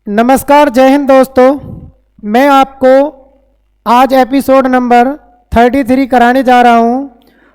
नमस्कार, जय हिंद दोस्तों। मैं आपको आज एपिसोड नंबर 33 कराने जा रहा हूं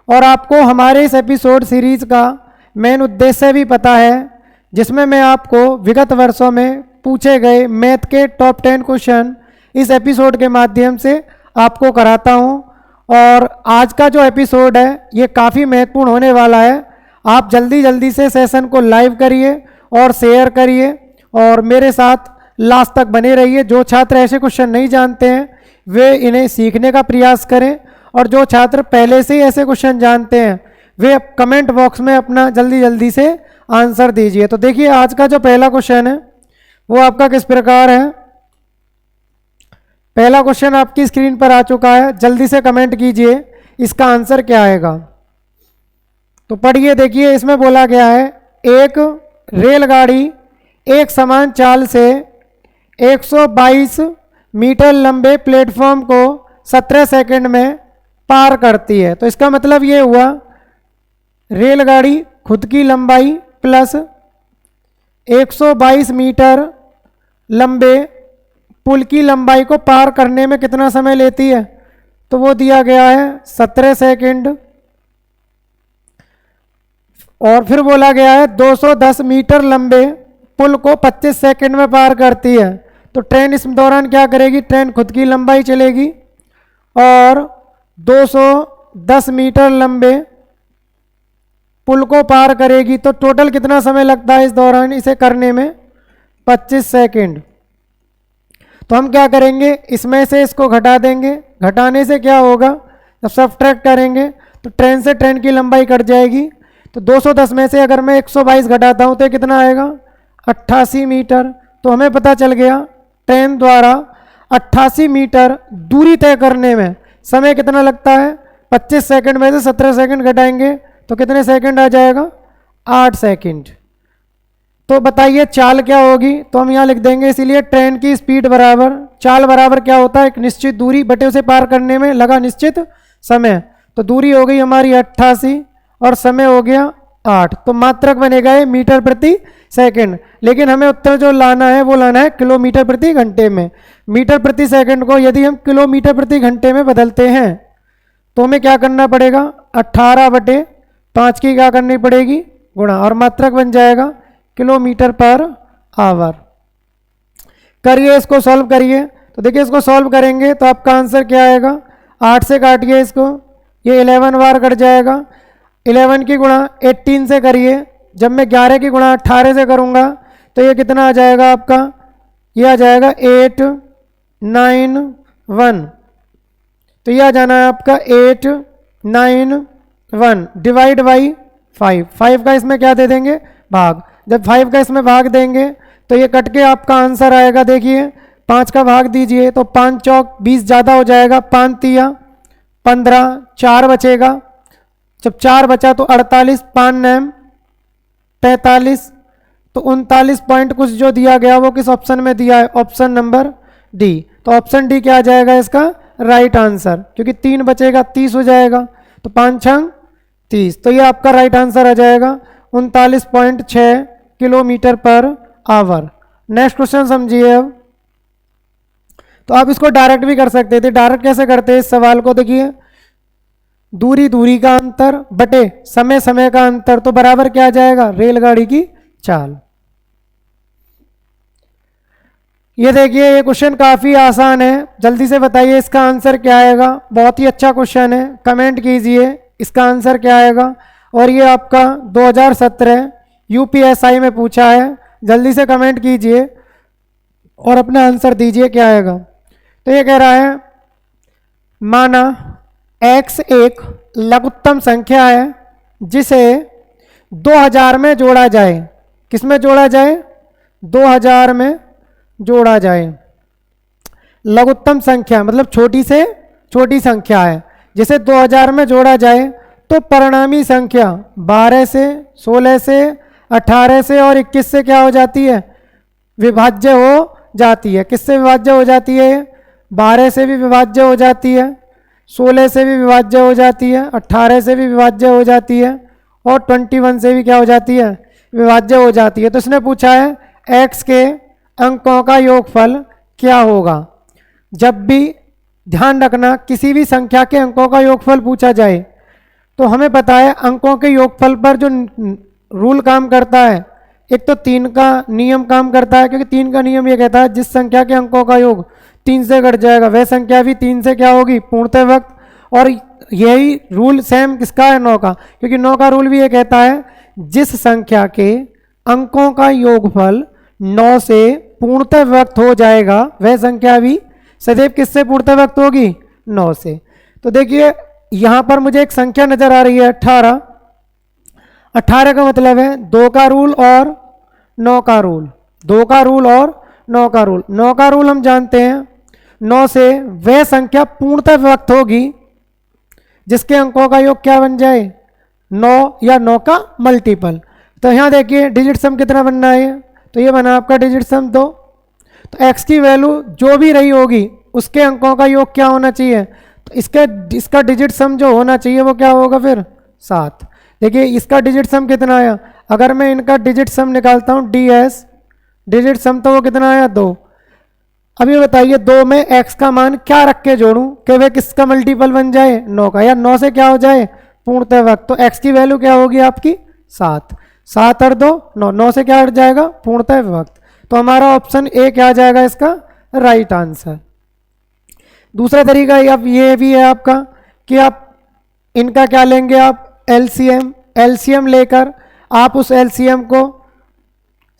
और आपको हमारे इस एपिसोड सीरीज़ का मेन उद्देश्य भी पता है, जिसमें मैं आपको विगत वर्षों में पूछे गए मैथ के टॉप 10 क्वेश्चन इस एपिसोड के माध्यम से आपको कराता हूं। और आज का जो एपिसोड है ये काफ़ी महत्वपूर्ण होने वाला है। आप जल्दी से सेशन को लाइव करिए और शेयर करिए और मेरे साथ लास्ट तक बने रहिए। जो छात्र ऐसे क्वेश्चन नहीं जानते हैं वे इन्हें सीखने का प्रयास करें, और जो छात्र पहले से ही ऐसे क्वेश्चन जानते हैं वे कमेंट बॉक्स में अपना जल्दी से आंसर दीजिए। तो देखिए, आज का जो पहला क्वेश्चन है वो आपका किस प्रकार है। पहला क्वेश्चन आपकी स्क्रीन पर आ चुका है, जल्दी से कमेंट कीजिए इसका आंसर क्या आएगा। तो पढ़िए, देखिए इसमें बोला गया है एक रेलगाड़ी एक समान चाल से 122 मीटर लंबे प्लेटफॉर्म को 17 सेकंड में पार करती है। तो इसका मतलब ये हुआ रेलगाड़ी खुद की लंबाई प्लस 122 मीटर लंबे पुल की लंबाई को पार करने में कितना समय लेती है, तो वो दिया गया है 17 सेकंड। और फिर बोला गया है 210 मीटर लंबे पुल को 25 सेकंड में पार करती है। तो ट्रेन इस दौरान क्या करेगी, ट्रेन खुद की लंबाई चलेगी और 210 मीटर लंबे पुल को पार करेगी। तो टोटल कितना समय लगता है इस दौरान इसे करने में, 25 सेकंड। तो हम क्या करेंगे, इसमें से इसको घटा देंगे। घटाने से क्या होगा, जब सब्ट्रैक्ट करेंगे तो ट्रेन से ट्रेन की लंबाई कट जाएगी। तो 210 में से अगर मैं 122 घटाता हूँ तो कितना आएगा, 88 मीटर। तो हमें पता चल गया ट्रेन द्वारा 88 मीटर दूरी तय करने में समय कितना लगता है। 25 सेकंड में से 17 सेकंड घटाएंगे तो कितने सेकंड आ जाएगा, 8 सेकंड। तो बताइए चाल क्या होगी, तो हम यहाँ लिख देंगे, इसीलिए ट्रेन की स्पीड बराबर चाल बराबर क्या होता है, एक निश्चित दूरी बटे उसे पार करने में लगा निश्चित समय। तो दूरी हो गई हमारी 88 और समय हो गया 8। तो मात्रक बनेगा ये मीटर प्रति सेकंड, लेकिन हमें उत्तर जो लाना है वो लाना है किलोमीटर प्रति घंटे में। मीटर प्रति सेकंड को यदि हम किलोमीटर प्रति घंटे में बदलते हैं तो हमें क्या करना पड़ेगा, 18/5 की क्या करनी पड़ेगी, गुणा, और मात्रक बन जाएगा किलोमीटर पर आवर। करिए इसको, सॉल्व करिए। तो देखिए इसको सॉल्व करेंगे तो आपका आंसर क्या आएगा, 8 से काटिए इसको, ये 11 बार कट जाएगा। 11 की गुणा 18 से करिए, जब मैं 11 की गुणा 18 से करूँगा तो ये कितना आ जाएगा आपका, ये आ जाएगा 891। तो ये आ जाना है आपका 891 डिवाइड बाई 5। 5 का इसमें क्या दे देंगे, भाग। जब 5 का इसमें भाग देंगे तो ये कट के आपका आंसर आएगा, देखिए 5 का भाग दीजिए तो 5 चौक 20 ज़्यादा हो जाएगा, 5 तिया 15, 4 बचेगा। जब 4 बचा तो 48, 5 नैम 43। तो 39 पॉइंट कुछ जो दिया गया वो किस ऑप्शन में दिया है, ऑप्शन नंबर डी। तो ऑप्शन डी क्या आ जाएगा इसका राइट आंसर, क्योंकि 3 बचेगा 30 हो जाएगा, तो 5 छंग 30। तो ये आपका राइट आंसर आ जाएगा 39.6 kilometre per hour. Next question समझिए अब। तो आप इसको डायरेक्ट भी कर सकते थे। डायरेक्ट कैसे करते हैं इस सवाल को, देखिए दूरी का अंतर बटे समय का अंतर, तो बराबर क्या आ जाएगा, रेलगाड़ी की चाल। ये देखिए ये क्वेश्चन काफ़ी आसान है, जल्दी से बताइए इसका आंसर क्या आएगा। बहुत ही अच्छा क्वेश्चन है, कमेंट कीजिए इसका आंसर क्या आएगा। और ये आपका 2017 यूपीएसआई में पूछा है, जल्दी से कमेंट कीजिए और अपना आंसर दीजिए क्या आएगा। तो ये कह रहा है, माना x एक लघुत्तम संख्या है जिसे 2000 में जोड़ा जाए। किस में जोड़ा जाए, 2000 में जोड़ा जाए। लघुत्तम संख्या मतलब छोटी से छोटी संख्या है, जिसे 2000 में जोड़ा जाए तो परिणामी संख्या 12 से 16 से 18 से और 21 से क्या हो जाती है, विभाज्य हो जाती है। किससे विभाज्य हो जाती है, 12 से भी विभाज्य हो जाती है, 16 से भी विभाज्य हो जाती है, 18 से भी विभाज्य हो जाती है और 21 से भी क्या हो जाती है, विभाज्य हो जाती है। तो इसने पूछा है x के अंकों का योगफल क्या होगा। जब भी ध्यान रखना, किसी भी संख्या के अंकों का योगफल पूछा जाए तो हमें पता है अंकों के योगफल पर जो रूल काम करता है, एक तो 3 का नियम काम करता है, क्योंकि 3 का नियम ये कहता है जिस संख्या के अंकों का योग 3 से घट जाएगा वह संख्या भी 3 से क्या होगी, पूर्णतः विभक्त। और यही रूल सेम किसका है, 9 का, क्योंकि 9 का रूल भी ये कहता है जिस संख्या के अंकों का योगफल 9 से पूर्णतः विभक्त हो जाएगा वह संख्या भी सदैव किससे पूर्णतः विभक्त होगी, 9 से। तो देखिए यहाँ पर मुझे एक संख्या नजर आ रही है 18। 18 का मतलब है 2 का रूल और 9 का रूल, 2 का रूल और 9 का रूल। 9 का रूल हम जानते हैं, 9 से वह संख्या पूर्णतः विभक्त होगी जिसके अंकों का योग क्या बन जाए, 9 या 9 का मल्टीपल। तो यहाँ देखिए डिजिट सम कितना बनना है, तो ये बना आपका डिजिट सम 2। तो x की वैल्यू जो भी रही होगी उसके अंकों का योग क्या होना चाहिए, तो इसका डिजिट सम जो होना चाहिए वो क्या होगा फिर 7। देखिए इसका डिजिट सम कितना आया, अगर मैं इनका डिजिट सम निकालता हूँ ds डिजिट सम, तो वो कितना आया 2। अब ये बताइए 2 में x का मान क्या रख के जोड़ूं कि वह किसका मल्टीपल बन जाए, 9 का, या 9 से क्या हो जाए पूर्णतः विभक्त। तो x की वैल्यू क्या होगी आपकी 7, 7 और 2 9, 9 से क्या हट जाएगा पूर्णतः विभक्त। तो हमारा ऑप्शन ए क्या आ जाएगा इसका राइट आंसर। दूसरा तरीका ये भी है आपका कि आप इनका क्या लेंगे, आप एलसीएम लेकर आप उस एलसीएम को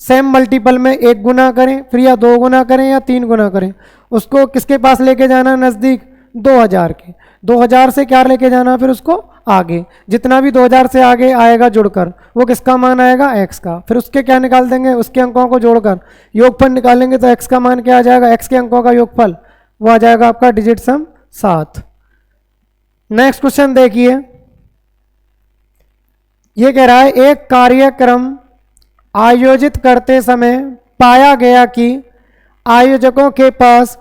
सेम मल्टीपल में 1 गुना करें, फिर या 2 गुना करें या 3 गुना करें। उसको किसके पास लेके जाना, नज़दीक 2000 के। 2000 से क्या लेके जाना फिर उसको आगे, जितना भी 2000 से आगे आएगा जुड़कर वो किसका मान आएगा, x का। फिर उसके क्या निकाल देंगे, उसके अंकों को जोड़कर योगफल निकालेंगे तो x का मान क्या आ जाएगा, x के अंकों का योगफल वो आ जाएगा आपका डिजिट सम 7। नेक्स्ट क्वेश्चन देखिए, ये कह रहा है एक कार्यक्रम आयोजित करते समय पाया गया कि आयोजकों के पास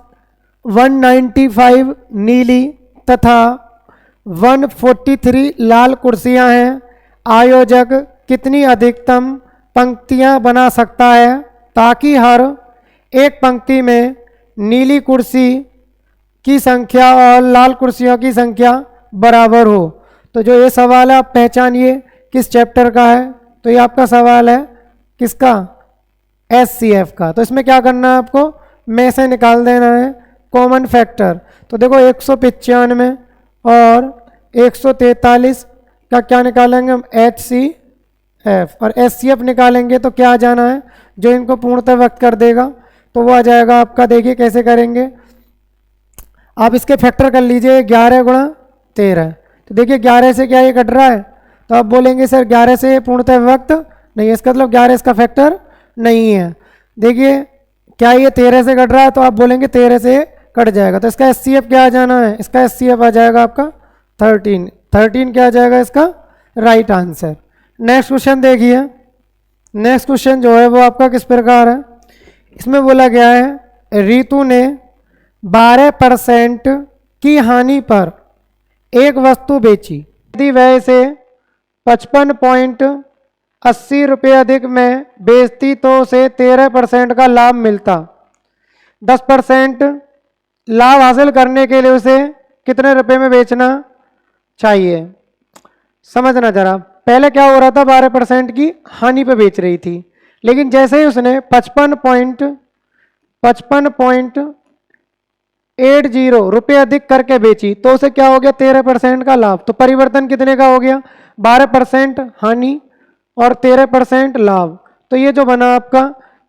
195 नीली तथा 143 लाल कुर्सियां हैं। आयोजक कितनी अधिकतम पंक्तियां बना सकता है ताकि हर एक पंक्ति में नीली कुर्सी की संख्या और लाल कुर्सियों की संख्या बराबर हो। तो जो ये सवाल है आप पहचानिए किस चैप्टर का है, तो ये आपका सवाल है किसका, SCF का। तो इसमें क्या करना है आपको, में से निकाल देना है कॉमन फैक्टर। तो देखो 195 और 143 का क्या निकालेंगे हम, HCF, और SCF निकालेंगे तो क्या आ जाना है, जो इनको पूर्णतः व्यक्त कर देगा तो वो आ जाएगा आपका। देखिए कैसे करेंगे, आप इसके फैक्टर कर लीजिए 11 गुणा 13। तो देखिए 11 से क्या ये कट रहा है, तो आप बोलेंगे सर 11 से पूर्णतः व्यक्त नहीं है, इसका मतलब 11 इसका फैक्टर नहीं है। देखिए क्या ये 13 से कट रहा है, तो आप बोलेंगे 13 से कट जाएगा, तो इसका SCF क्या आ जाना है, इसका SCF आ जाएगा आपका 13। 13 क्या आ जाएगा इसका राइट आंसर। नेक्स्ट क्वेश्चन देखिए, नेक्स्ट क्वेश्चन जो है वो आपका किस प्रकार है, इसमें बोला गया है रितु ने 12% की हानि पर एक वस्तु बेची, यदि वह इसे 55.80 रुपये अधिक में बेचती तो उसे 13% का लाभ मिलता। 10% लाभ हासिल करने के लिए उसे कितने रुपए में बेचना चाहिए। समझना जरा, पहले क्या हो रहा था, 12% की हानि पे बेच रही थी, लेकिन जैसे ही उसने 55.80 रुपये अधिक करके बेची तो उसे क्या हो गया, 13% का लाभ। तो परिवर्तन कितने का हो गया, 12% हानि और 13% लाभ। तो ये जो बना आपका,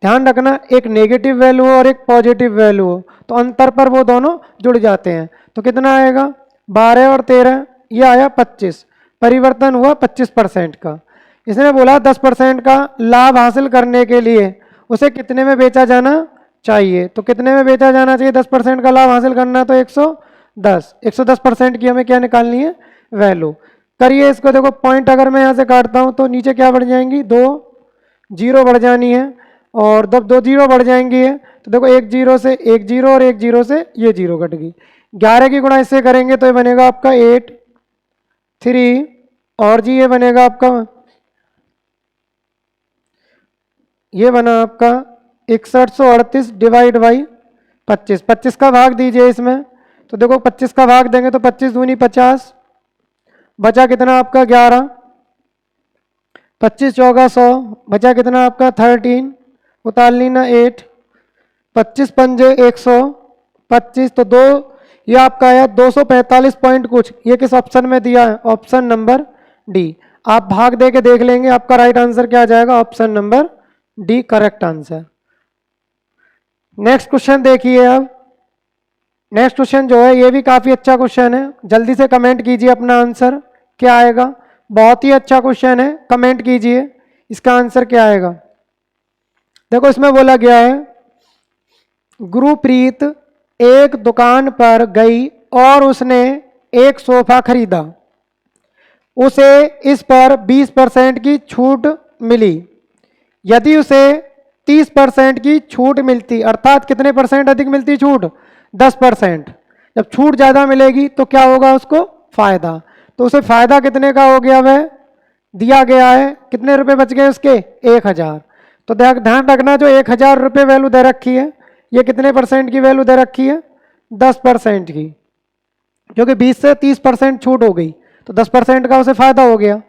ध्यान रखना एक नेगेटिव वैल्यू हो और एक पॉजिटिव वैल्यू हो तो अंतर पर वो दोनों जुड़ जाते हैं। तो कितना आएगा, 12 और 13, ये आया 25, परिवर्तन हुआ 25% का। इसने बोला 10% का लाभ हासिल करने के लिए उसे कितने में बेचा जाना चाहिए। तो कितने में बेचा जाना चाहिए, 10% का लाभ हासिल करना, तो 110। 110% की हमें क्या निकालनी है, वैल्यू। करिए इसको, देखो पॉइंट अगर मैं यहाँ से काटता हूँ तो नीचे क्या बढ़ जाएंगी, 2 जीरो बढ़ जानी है, और जब 2 जीरो बढ़ जाएंगी है तो देखो 1 जीरो से 1 जीरो और 1 जीरो से ये जीरो कट गई। 11 की गुणा इससे करेंगे तो ये बनेगा आपका 8 3, और जी ये बनेगा आपका, ये बना आपका 6138 डिवाइड बाई 25, 25 का भाग दीजिए इसमें। तो देखो 25 का भाग देंगे तो 25 दूनी 50, बचा कितना आपका 11, 25 चौका 100, बचा कितना आपका 13, उतार लेना 8, 25 पंजे 125, तो दो ये आपका आया 245 पॉइंट कुछ। ये किस ऑप्शन में दिया है? Option number D. आप भाग दे के देख लेंगे, आपका राइट आंसर क्या आ जाएगा? Option number D correct answer. Next question देखिए। अब नेक्स्ट क्वेश्चन जो है ये भी काफी अच्छा क्वेश्चन है, जल्दी से कमेंट कीजिए अपना आंसर क्या आएगा। बहुत ही अच्छा क्वेश्चन है, कमेंट कीजिए इसका आंसर क्या आएगा। देखो इसमें बोला गया है गुरप्रीत एक दुकान पर गई और उसने एक सोफा खरीदा, उसे इस पर 20% की छूट मिली। यदि उसे 30% की छूट मिलती, अर्थात कितने परसेंट अधिक मिलती छूट? 10%। जब छूट ज़्यादा मिलेगी तो क्या होगा उसको? फायदा। तो उसे फायदा कितने का हो गया? वह दिया गया है, कितने रुपए बच गए उसके? 1000। तो ध्यान रखना, जो 1000 रुपये वैल्यू दे रखी है, ये कितने परसेंट की वैल्यू दे रखी है? 10% की, क्योंकि 20 से 30% छूट हो गई तो 10% का उसे फायदा हो गया।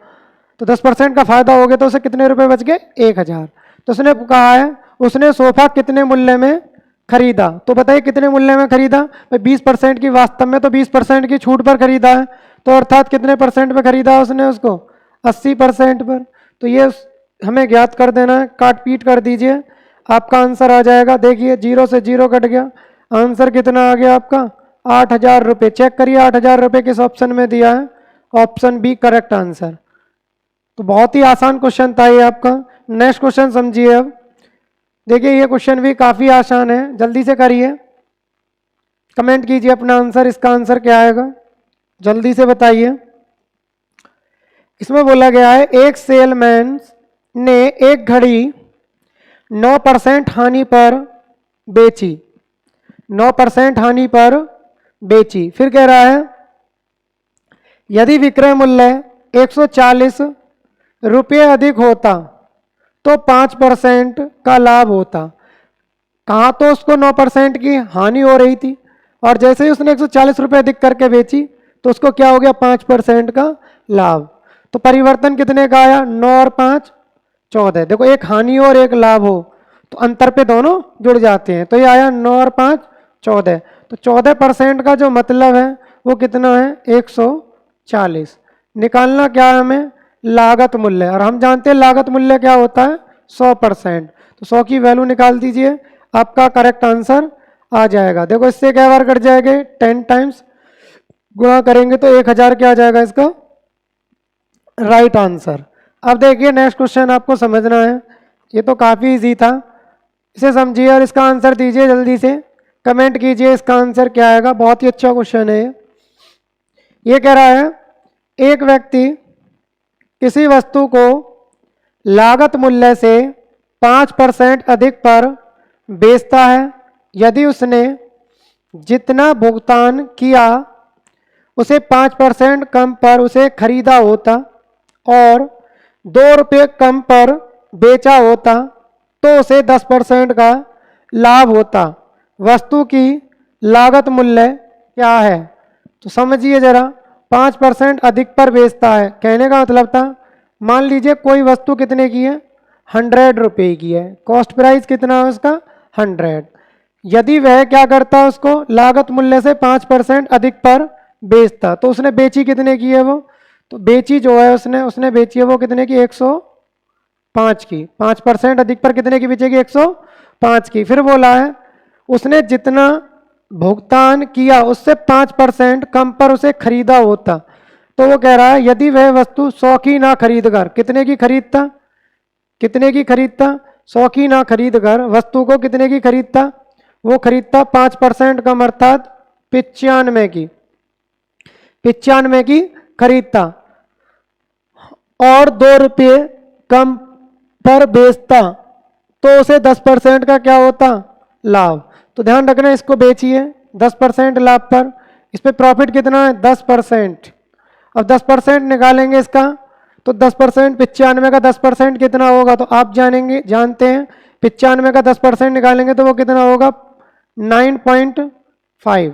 तो 10% का फायदा हो गया तो उसे कितने रुपए बच गए? 1000। तो उसने कहा है उसने सोफा कितने मूल्य में खरीदा। तो बताइए कितने मूल्य में खरीदा? भाई 20% की, वास्तव में तो 20% की छूट पर खरीदा है, तो अर्थात कितने परसेंट पे खरीदा उसने उसको? 80% पर। तो ये हमें ज्ञात कर देना है, काट पीट कर दीजिए, आपका आंसर आ जाएगा। देखिए 0 से 0 कट गया, आंसर कितना आ गया आपका? 8000 रुपये। चेक करिए 8000 रुपये किस ऑप्शन में दिया है? Option B correct answer. तो बहुत ही आसान क्वेश्चन था ये आपका। नेक्स्ट क्वेश्चन समझिए। अब देखिए ये क्वेश्चन भी काफी आसान है, जल्दी से करिए, कमेंट कीजिए अपना आंसर। इसका आंसर क्या आएगा जल्दी से बताइए। इसमें बोला गया है एक सेलमैन ने एक घड़ी 9% हानि पर बेची, 9% हानि पर बेची। फिर कह रहा है यदि विक्रय मूल्य 140 रुपये अधिक होता तो 5% का लाभ होता। कहाँ तो उसको 9% की हानि हो रही थी, और जैसे ही उसने 140 रुपये अधिक करके बेची तो उसको क्या हो गया? 5% का लाभ। तो परिवर्तन कितने का आया? 9 और 5 14। देखो एक हानि और एक लाभ हो तो अंतर पे दोनों जुड़ जाते हैं, तो ये आया 9 और 5 14। तो 14% का जो मतलब है वो कितना है? 140। निकालना क्या है हमें? लागत मूल्य, और हम जानते हैं लागत मूल्य क्या होता है? 100%। तो 100 की वैल्यू निकाल दीजिए, आपका करेक्ट आंसर आ जाएगा। देखो इससे क्या बार कट जाएंगे? 10 टाइम्स गुणा करेंगे तो 1000 क्या आ जाएगा इसका? Right answer. अब देखिए नेक्स्ट क्वेश्चन आपको समझना है, ये तो काफ़ी इजी था, इसे समझिए और इसका आंसर दीजिए जल्दी से, कमेंट कीजिए इसका आंसर क्या आएगा। बहुत ही अच्छा क्वेश्चन है ये कह रहा है एक व्यक्ति किसी वस्तु को लागत मूल्य से 5% अधिक पर बेचता है। यदि उसने जितना भुगतान किया उसे 5% कम पर उसे खरीदा होता और 2 रुपये कम पर बेचा होता तो उसे 10% का लाभ होता। वस्तु की लागत मूल्य क्या है? तो समझिए जरा, 5% अधिक पर बेचता है, कहने का मतलब था मान लीजिए कोई वस्तु कितने की है? 100 रुपये की है, कॉस्ट प्राइस कितना है उसका? 100। यदि वह क्या करता उसको लागत मूल्य से 5% अधिक पर बेचता, तो उसने बेची कितने की है वो? तो बेची जो है उसने बेची है वो कितने की? 105 की। 5% अधिक पर कितने की बेचेगी? 105 की। फिर बोला है उसने जितना भुगतान किया उससे 5% कम पर उसे खरीदा होता, तो वो कह रहा है यदि वह वस्तु 100 की ना खरीद कर कितने की खरीदता? कितने की खरीदता? 100 की ना खरीद कर वस्तु को कितने की खरीदता? वो खरीदता 5% कम, अर्थात 95 की, 95 की खरीदता और 2 रुपये कम पर बेचता, तो उसे 10% का क्या होता? लाभ। तो ध्यान रखना इसको बेचिए 10% लाभ पर, इस पे प्रॉफिट कितना है? 10%। अब 10% निकालेंगे इसका, तो 10% 95 का 10% कितना होगा? तो आप जानते हैं 95 का 10% निकालेंगे तो वो कितना होगा 9.5।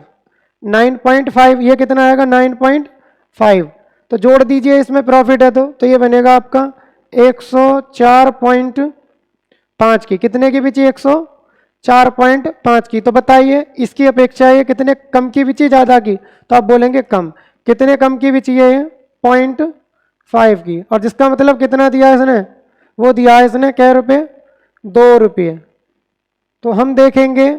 9.5 ये कितना आएगा 9.5। तो जोड़ दीजिए, इसमें प्रॉफिट है तो ये बनेगा आपका 104.5 की। कितने की बिची 104.5 की। तो बताइए इसकी अपेक्षा ये कितने कम की बिची ज़्यादा की, तो आप बोलेंगे कम। कितने कम की बिची है ये 0.5 की। और जिसका मतलब कितना दिया इसने, वो दिया है इसने कै रुपये 2 रुपये। तो हम देखेंगे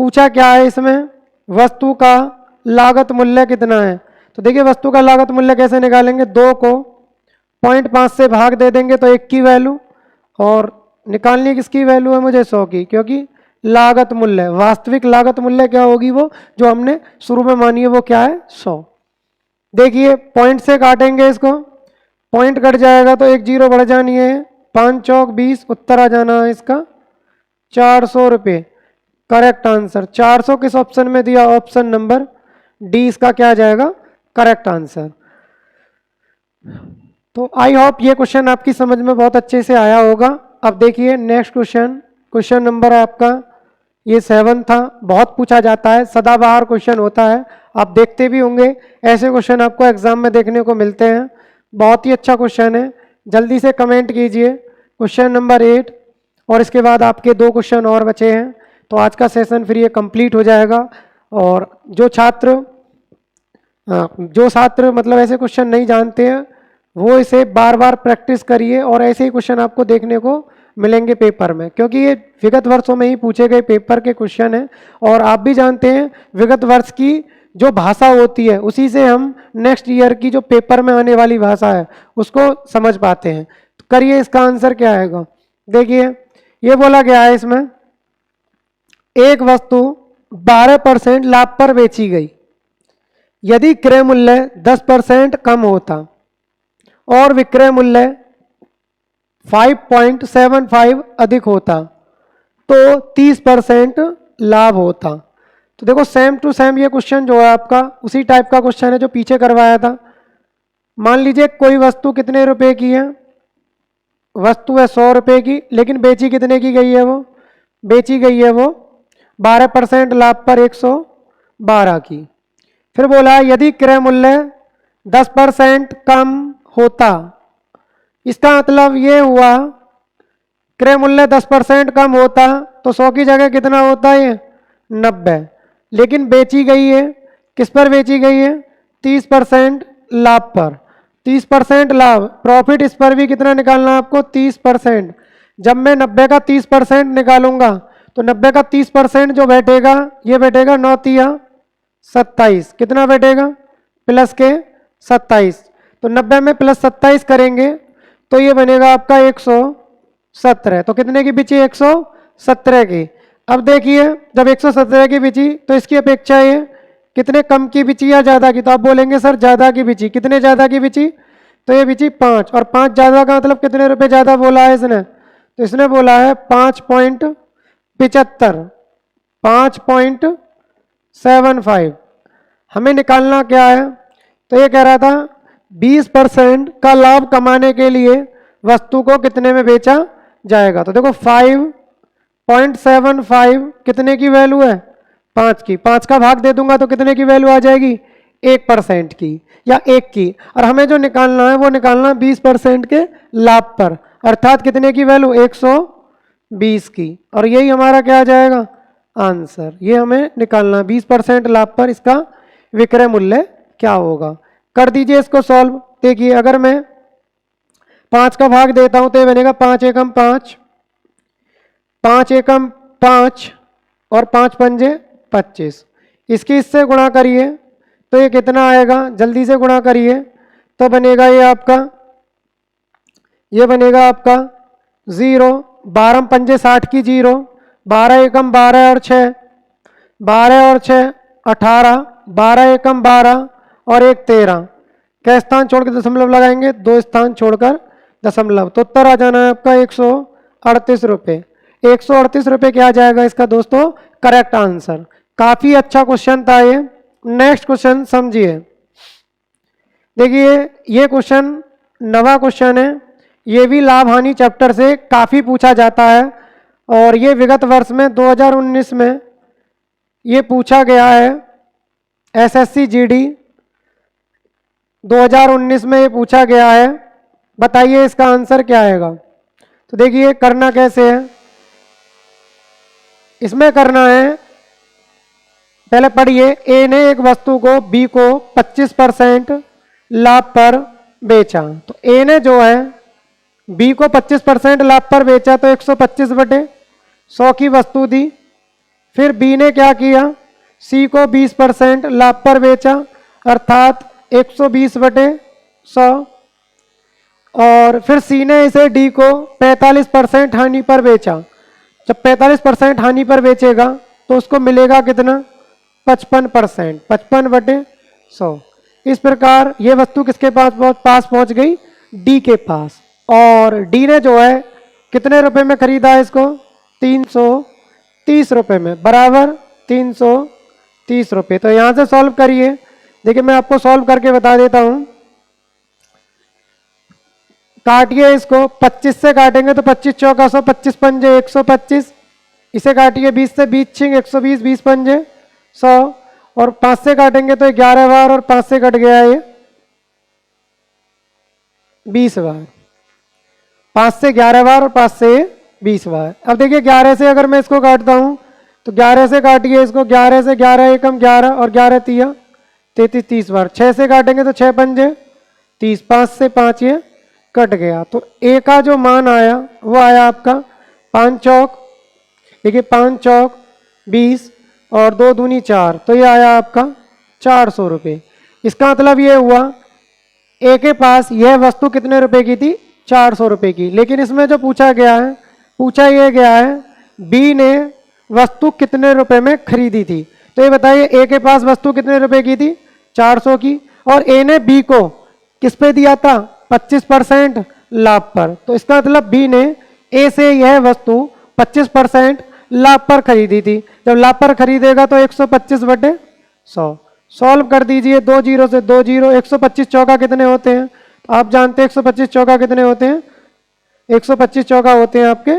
पूछा क्या है इसमें, वस्तु का लागत मूल्य कितना है। तो देखिए वस्तु का लागत मूल्य कैसे निकालेंगे, 2 को 0.5 से भाग दे देंगे तो 1 की वैल्यू, और निकालनी किसकी वैल्यू है मुझे 100 की, क्योंकि लागत मूल्य वास्तविक लागत मूल्य क्या होगी, वो जो हमने शुरू में मानी है वो क्या है 100। देखिए पॉइंट से काटेंगे इसको, पॉइंट कट जाएगा तो 1 जीरो बढ़ जानी है, 5 चौक 20, उत्तर आ जाना है इसका 400 रुपये। करेक्ट आंसर 400 किस ऑप्शन में दिया, ऑप्शन नंबर डी इसका क्या आ जाएगा करेक्ट आंसर। तो आई होप ये क्वेश्चन आपकी समझ में बहुत अच्छे से आया होगा। अब देखिए नेक्स्ट क्वेश्चन, क्वेश्चन नंबर आपका ये 7 था। बहुत पूछा जाता है, सदाबहार क्वेश्चन होता है, आप देखते भी होंगे ऐसे क्वेश्चन आपको एग्जाम में देखने को मिलते हैं। बहुत ही अच्छा क्वेश्चन है, जल्दी से कमेंट कीजिए क्वेश्चन नंबर 8। और इसके बाद आपके 2 क्वेश्चन और बचे हैं, तो आज का सेशन फिर ये कंप्लीट हो जाएगा। और जो छात्र मतलब ऐसे क्वेश्चन नहीं जानते हैं वो इसे बार बार प्रैक्टिस करिए, और ऐसे ही क्वेश्चन आपको देखने को मिलेंगे पेपर में, क्योंकि ये विगत वर्षों में ही पूछे गए पेपर के क्वेश्चन हैं। और आप भी जानते हैं विगत वर्ष की जो भाषा होती है उसी से हम नेक्स्ट ईयर की जो पेपर में आने वाली भाषा है उसको समझ पाते हैं। तो करिए इसका आंसर क्या आएगा। देखिए ये बोला गया है इसमें, एक वस्तु 12% लाभ पर बेची गई यदि क्रय मूल्य 10% कम होता और विक्रय मूल्य 5.75 अधिक होता तो 30% लाभ होता। तो देखो सेम टू सेम ये क्वेश्चन जो है आपका उसी टाइप का क्वेश्चन है जो पीछे करवाया था। मान लीजिए कोई वस्तु कितने रुपए की है, वस्तु है 100 रुपए की, लेकिन बेची कितने की गई है, वो बेची गई है वो 12% लाभ पर 112 की। फिर बोला यदि क्रय मूल्य 10% कम होता, इसका मतलब ये हुआ क्रय मूल्य 10% कम होता तो 100 की जगह कितना होता है 90, लेकिन बेची गई है किस पर बेची गई है 30% लाभ पर। 30% लाभ प्रॉफिट, इस पर भी कितना निकालना है आपको 30%। जब मैं 90 का 30% निकालूंगा तो 90 का 30% जो बैठेगा ये बैठेगा 9 तिया 27, कितना बैठेगा प्लस के 27। तो 90 में प्लस 27 करेंगे तो ये बनेगा आपका 117। तो कितने की बिची 117 की। अब देखिए जब 117 की बिची तो इसकी अपेक्षा ये कितने कम की बिची या ज़्यादा की, तो आप बोलेंगे सर ज़्यादा की बिची। कितने ज़्यादा की बिची, तो ये बिची 5, और 5 ज़्यादा का मतलब कितने रुपए ज़्यादा बोला है इसने, तो इसने बोला है 5.75, 5.75। हमें निकालना क्या है, तो ये कह रहा था 20% का लाभ कमाने के लिए वस्तु को कितने में बेचा जाएगा। तो देखो 5.75 कितने की वैल्यू है 5 की, 5 का भाग दे दूंगा तो कितने की वैल्यू आ जाएगी 1% की या 1 की। और हमें जो निकालना है वो निकालना 20% के लाभ पर, अर्थात कितने की वैल्यू 120 की। और यही हमारा क्या आ जाएगा आंसर, ये हमें निकालना 20% लाभ पर इसका विक्रय मूल्य क्या होगा। कर दीजिए इसको सॉल्व। देखिए अगर मैं 5 का भाग देता हूं तो ये बनेगा 5 एकम 5, 5 एकम 5 और 5 पंजे 25। इसकी इससे गुणा करिए तो ये कितना आएगा, जल्दी से गुणा करिए तो बनेगा ये बनेगा आपका 0, 12 पंजे 60 की 0, 12 एकम 12 और 6, 12 और 6 18, 12 एकम 12 और 1 13। क्या स्थान छोड़कर दशमलव लगाएंगे, 2 स्थान छोड़कर दशमलव। तो उत्तर आ जाना है आपका 138 रुपये। 138 रुपये क्या आ जाएगा इसका दोस्तों करेक्ट आंसर। काफी अच्छा क्वेश्चन था ये। नेक्स्ट क्वेश्चन समझिए। देखिए ये क्वेश्चन नवा क्वेश्चन है, ये भी लाभ हानि चैप्टर से काफी पूछा जाता है और ये विगत वर्ष में 2019 में ये पूछा गया है, एसएससी जीडी 2019 में ये पूछा गया है। बताइए इसका आंसर क्या आएगा। तो देखिए करना कैसे है, इसमें करना है, पहले पढ़िए। ए ने एक वस्तु को बी को 25% लाभ पर बेचा। तो ए ने जो है बी को 25% लाभ पर बेचा, तो 125/100 की वस्तु दी। फिर बी ने क्या किया, सी को 20% लाभ पर बेचा, अर्थात 120/100। और फिर सी ने इसे डी को 45% हानि पर बेचा। जब 45% हानि पर बेचेगा तो उसको मिलेगा कितना, 55%, 55/100। इस प्रकार ये वस्तु किसके पास पहुंच गई, डी के पास। और डी ने जो है कितने रुपए में खरीदा है इसको, 330 रुपए में, बराबर 330 रुपए। तो यहां से सॉल्व करिए। देखिए मैं आपको सॉल्व करके बता देता हूं। काटिए इसको, 25 से काटेंगे तो 25 चौका 100, 25 पंजे 125। इसे काटिए 20 से, 20 छिंग 120, 20 पंजे 100। और 5 से काटेंगे तो 11 बार, और 5 से कट गया ये 20 बार। 5 से 11 बार और 5 से 20 बार। अब देखिए 11 से अगर मैं इसको काटता हूं तो 11 से काटिए इसको, 11 से 11 एकम 11 और 11 तिया 33, 30 बार। 6 से काटेंगे तो 6 पंजे 30, 5 से 5 ये कट गया। तो ए का जो मान आया वो आया आपका 5 चौक, देखिए 5 चौक 20 और 2 दूनी 4, तो ये आया आपका 400 रुपये। इसका मतलब ये हुआ ए के पास यह वस्तु कितने रुपए की थी, 400 रुपये की। लेकिन इसमें जो पूछा गया है, पूछा ये गया है बी ने वस्तु कितने रुपए में खरीदी थी। तो ये बताइए ए के पास वस्तु कितने रुपए की थी, 400 की, और ए ने बी को किस पे दिया था, 25% लाभ पर। तो इसका मतलब बी ने ए से यह वस्तु 25% लाभ पर खरीदी थी। जब लाभ पर खरीदेगा तो 125/100। सॉल्व कर दीजिए, 2 जीरो से 2 जीरो, 125 चौका कितने होते हैं, तो आप जानते हैं 125 चौका कितने होते हैं, 125 चौका होते हैं आपके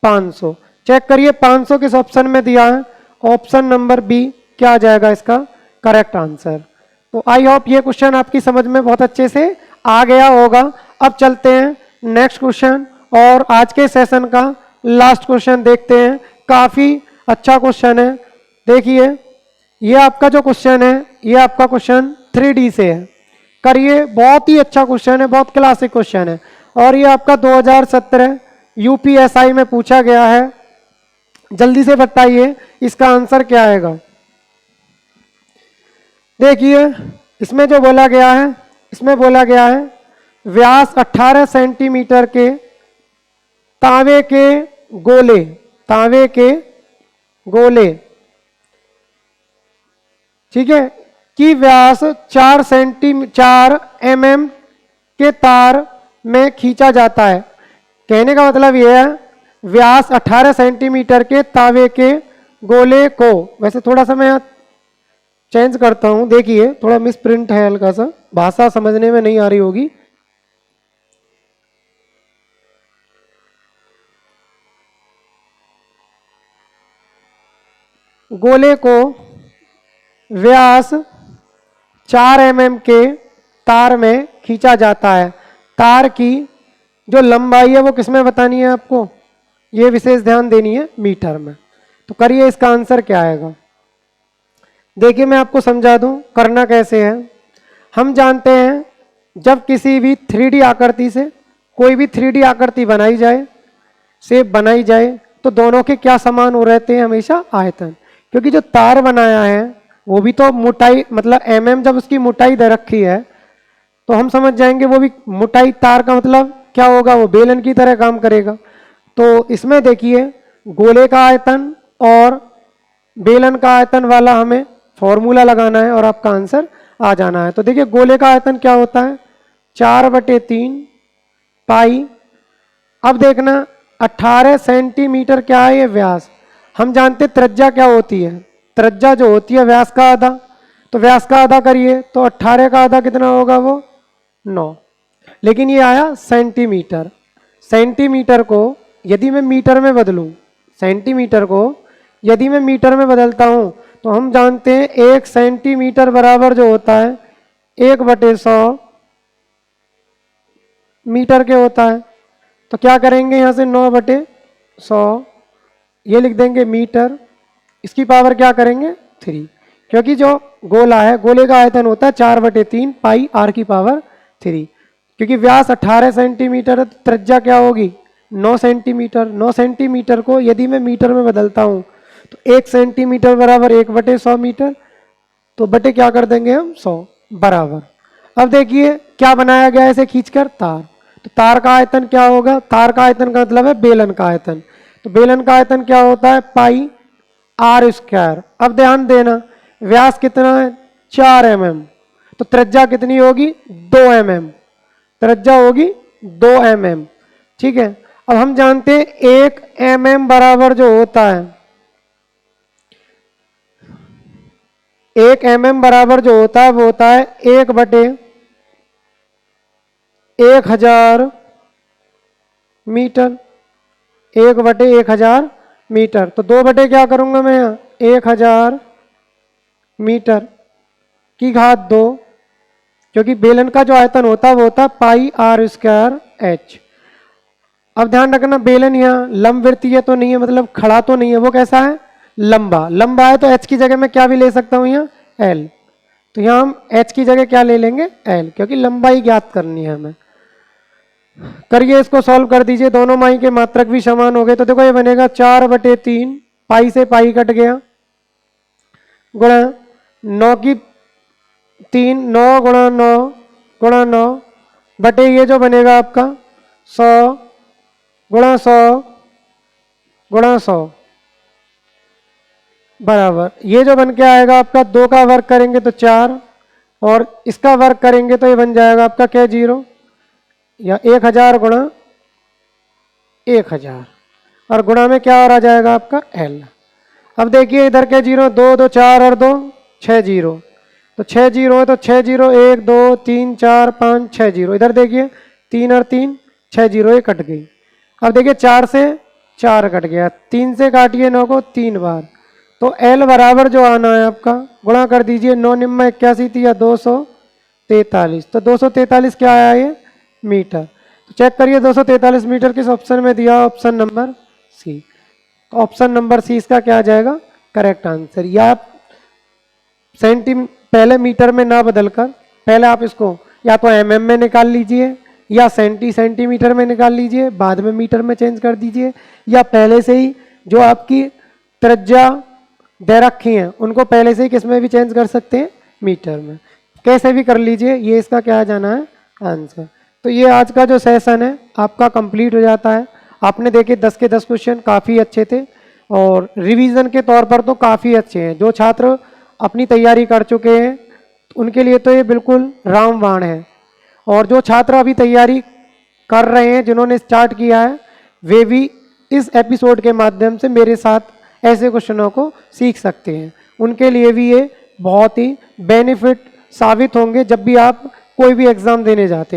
500। चेक करिए 500 किस ऑप्शन में दिया है, ऑप्शन नंबर बी क्या आ जाएगा इसका करेक्ट आंसर। तो आई होप ये क्वेश्चन आपकी समझ में बहुत अच्छे से आ गया होगा। अब चलते हैं नेक्स्ट क्वेश्चन, और आज के सेशन का लास्ट क्वेश्चन देखते हैं। काफी अच्छा क्वेश्चन है। देखिए ये आपका जो क्वेश्चन है, ये आपका क्वेश्चन 3D से है। करिए, बहुत ही अच्छा क्वेश्चन है, बहुत क्लासिक क्वेश्चन है, और ये आपका 2017 यूपीएसआई में पूछा गया है। जल्दी से बताइए इसका आंसर क्या आएगा। देखिए इसमें जो बोला गया है, इसमें बोला गया है व्यास 18 सेंटीमीटर के तांबे के गोले, तांबे के गोले, ठीक है, की व्यास 4 mm के तार में खींचा जाता है। कहने का मतलब यह है व्यास 18 सेंटीमीटर के तांबे के गोले को, वैसे थोड़ा सा मैं चेंज करता हूं, देखिए थोड़ा मिस प्रिंट है, हल्का सा भाषा समझने में नहीं आ रही होगी। गोले को व्यास 4 mm के तार में खींचा जाता है। तार की जो लंबाई है वो किसमें बतानी है आपको, ये विशेष ध्यान देनी है, मीटर में। तो करिए इसका आंसर क्या आएगा। देखिए मैं आपको समझा दूं करना कैसे है। हम जानते हैं जब किसी भी 3D आकृति से कोई भी 3D आकृति बनाई जाए, शेप बनाई जाए, तो दोनों के क्या समान हो रहते हैं, हमेशा आयतन। क्योंकि जो तार बनाया है वो भी तो मोटाई, मतलब mm जब उसकी मोटाई दे रखी है तो हम समझ जाएंगे वो भी मोटाई, तार का मतलब क्या होगा, वो बेलन की तरह काम करेगा। तो इसमें देखिए गोले का आयतन और बेलन का आयतन वाला हमें फॉर्मूला लगाना है और आपका आंसर आ जाना है। तो देखिए गोले का आयतन क्या होता है, 4/3 पाई। अब देखना 18 सेंटीमीटर क्या है ये व्यास। हम जानते त्रिज्या क्या होती है, त्रिज्या जो होती है व्यास का आधा। तो व्यास का आधा करिए तो 18 का आधा कितना होगा, वो 9। लेकिन ये आया सेंटीमीटर। सेंटीमीटर को यदि मैं मीटर में बदलूं, सेंटीमीटर को यदि मैं मीटर में बदलता हूँ तो हम जानते हैं 1 सेंटीमीटर बराबर जो होता है 1/100 मीटर के होता है। तो क्या करेंगे यहाँ से 9/100 ये लिख देंगे मीटर, इसकी पावर क्या करेंगे 3, क्योंकि जो गोला है गोले का आयतन होता है 4/3 पाई r की पावर 3। क्योंकि व्यास 18 सेंटीमीटर है तो त्रिज्या क्या होगी 9 सेंटीमीटर। 9 सेंटीमीटर को यदि मैं मीटर में बदलता हूँ तो 1 सेंटीमीटर बराबर 1/100 मीटर, तो बटे क्या कर देंगे हम 100 बराबर। अब देखिए क्या बनाया गया है इसे खींचकर तार, तो तार का आयतन क्या होगा, तार का आयतन का मतलब है बेलन का आयतन, तो बेलन का आयतन क्या होता है पाई r²। अब ध्यान देना व्यास कितना है 4 mm, तो त्रिज्या कितनी होगी 2 mm, त्रिज्या होगी 2 mm। ठीक है, अब हम जानते हैं 1 mm बराबर जो होता है 1 mm बराबर जो होता है वो होता है 1/1000 मीटर, 1/1000 मीटर। तो 2 बटे क्या करूंगा मैं यहाँ 1000 मीटर की घात 2, क्योंकि बेलन का जो आयतन होता है वो होता है पाई r²h। अब ध्यान रखना बेलन यहाँ लंबवृत्तीय तो नहीं है, मतलब खड़ा तो नहीं है, वो कैसा है लंबा। लंबा है तो h की जगह मैं क्या भी ले सकता हूँ यहाँ l, तो यहाँ हम h की जगह क्या ले लेंगे l, क्योंकि लंबाई ज्ञात करनी है हमें। करिए इसको सॉल्व कर दीजिए, दोनों माई के मात्रक भी समान हो गए, तो देखो ये बनेगा 4/3 पाई से पाई कट गया गुणा 9 की 3 9 गुणा 9 गुणा 9 बटे ये जो बनेगा आपका 100 गुणा 100 गुणा 100 बराबर ये जो बन के आएगा आपका 2 का वर्ग करेंगे तो 4 और इसका वर्ग करेंगे तो ये बन जाएगा आपका क्या 0 या 1000 गुणा 1000 और गुणा में क्या और आ जाएगा आपका l। अब देखिए इधर के 0 2 2 4 और 2 6 0, तो 6 0 है तो 6 0 1 2 3 4 5 6 0, इधर देखिए 3 और 3 6 0 ये कट गई। अब देखिए 4 से 4 कट गया, 3 से काटिए 9 को 3 बार, तो l बराबर जो आना है आपका गुणा कर दीजिए 9 निम्न 81 थी या 243, तो 243 क्या आया ये मीटर। तो चेक करिए 243 मीटर किस ऑप्शन में दिया, ऑप्शन नंबर सी। तो ऑप्शन नंबर सी इसका क्या आ जाएगा करेक्ट आंसर। या आप पहले मीटर में ना बदलकर पहले आप इसको या तो mm में निकाल लीजिए या सेंटीमीटर में निकाल लीजिए, बाद में मीटर में चेंज कर दीजिए, या पहले से ही जो आपकी त्रिज्या दे रखी हैं उनको पहले से ही किस में भी चेंज कर सकते हैं मीटर में, कैसे भी कर लीजिए, ये इसका क्या जाना है आंसर। तो ये आज का जो सेशन है आपका कंप्लीट हो जाता है। आपने देखे 10 के 10 क्वेश्चन काफ़ी अच्छे थे और रिवीजन के तौर पर तो काफ़ी अच्छे हैं। जो छात्र अपनी तैयारी कर चुके हैं उनके लिए तो ये बिल्कुल रामबाण है, और जो छात्र अभी तैयारी कर रहे हैं जिन्होंने स्टार्ट किया है वे भी इस एपिसोड के माध्यम से मेरे साथ ऐसे क्वेश्चनों को सीख सकते हैं। उनके लिए भी ये बहुत ही बेनिफिट साबित होंगे जब भी आप कोई भी एग्ज़ाम देने जाते हैं।